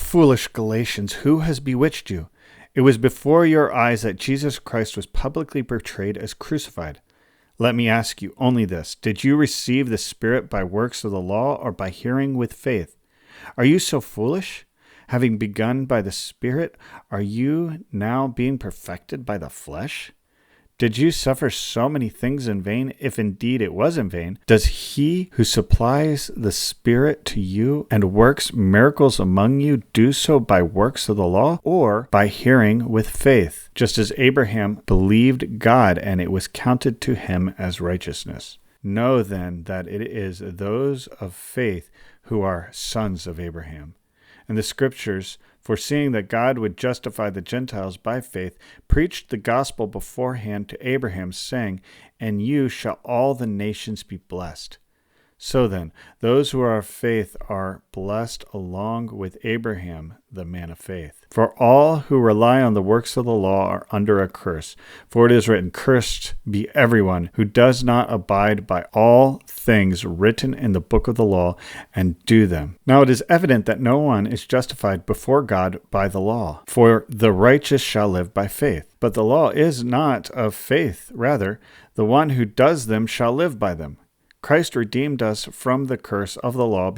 foolish Galatians, who has bewitched you? It was before your eyes that Jesus Christ was publicly portrayed as crucified. Let me ask you only this: did you receive the Spirit by works of the law or by hearing with faith? Are you so foolish? Having begun by the Spirit, are you now being perfected by the flesh? Did you suffer so many things in vain, if indeed it was in vain? Does he who supplies the Spirit to you and works miracles among you do so by works of the law or by hearing with faith, just as Abraham believed God and it was counted to him as righteousness? Know then that it is those of faith who are sons of Abraham. And the Scriptures, foreseeing that God would justify the Gentiles by faith, preached the gospel beforehand to Abraham, saying, "In you shall all the nations be blessed." So then, those who are of faith are blessed along with Abraham, the man of faith. For all who rely on the works of the law are under a curse. For it is written, "Cursed be everyone who does not abide by all things written in the book of the law and do them." Now it is evident that no one is justified before God by the law, for the righteous shall live by faith. But the law is not of faith. Rather, the one who does them shall live by them. Christ redeemed us from the curse of the law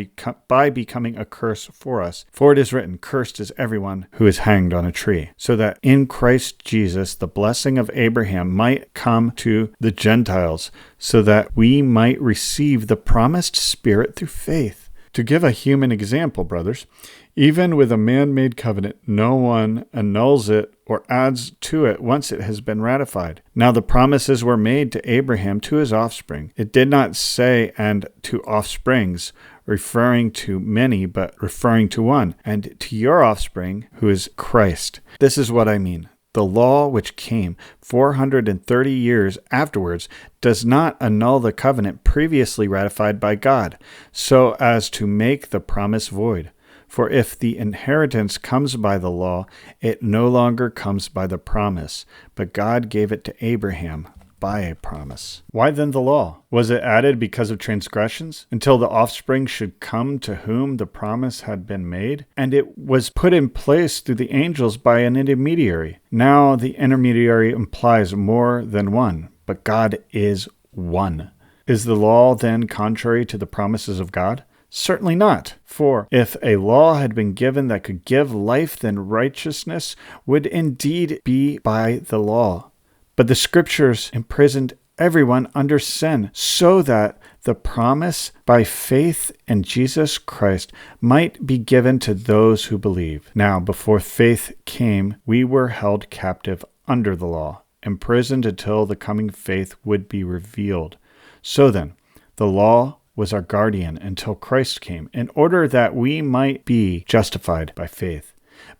by becoming a curse for us. For it is written, "Cursed is everyone who is hanged on a tree," so that in Christ Jesus the blessing of Abraham might come to the Gentiles, so that we might receive the promised Spirit through faith. To give a human example, brothers, even with a man-made covenant, no one annuls it or adds to it once it has been ratified. Now the promises were made to Abraham to his offspring. It did not say, "and to offsprings," referring to many, but referring to one, "and to your offspring, who is Christ." This is what I mean. The law, which came 430 years afterwards, does not annul the covenant previously ratified by God, so as to make the promise void. For if the inheritance comes by the law, it no longer comes by the promise, but God gave it to Abraham by a promise. Why then the law? Was it added because of transgressions, until the offspring should come to whom the promise had been made? And it was put in place through the angels by an intermediary. Now the intermediary implies more than one, but God is one. Is the law then contrary to the promises of God? Certainly not. For if a law had been given that could give life, then righteousness would indeed be by the law. But the Scriptures imprisoned everyone under sin, so that the promise by faith in Jesus Christ might be given to those who believe. Now, before faith came, we were held captive under the law, imprisoned until the coming faith would be revealed. So then, the law was our guardian until Christ came, in order that we might be justified by faith.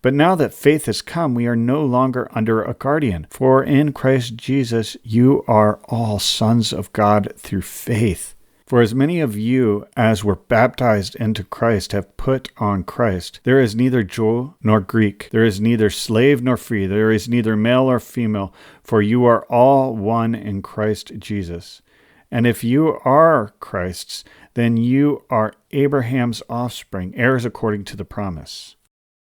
But now that faith has come, we are no longer under a guardian. For in Christ Jesus, you are all sons of God through faith. For as many of you as were baptized into Christ have put on Christ. There is neither Jew nor Greek. There is neither slave nor free. There is neither male or female. For you are all one in Christ Jesus. And if you are Christ's, then you are Abraham's offspring, heirs according to the promise.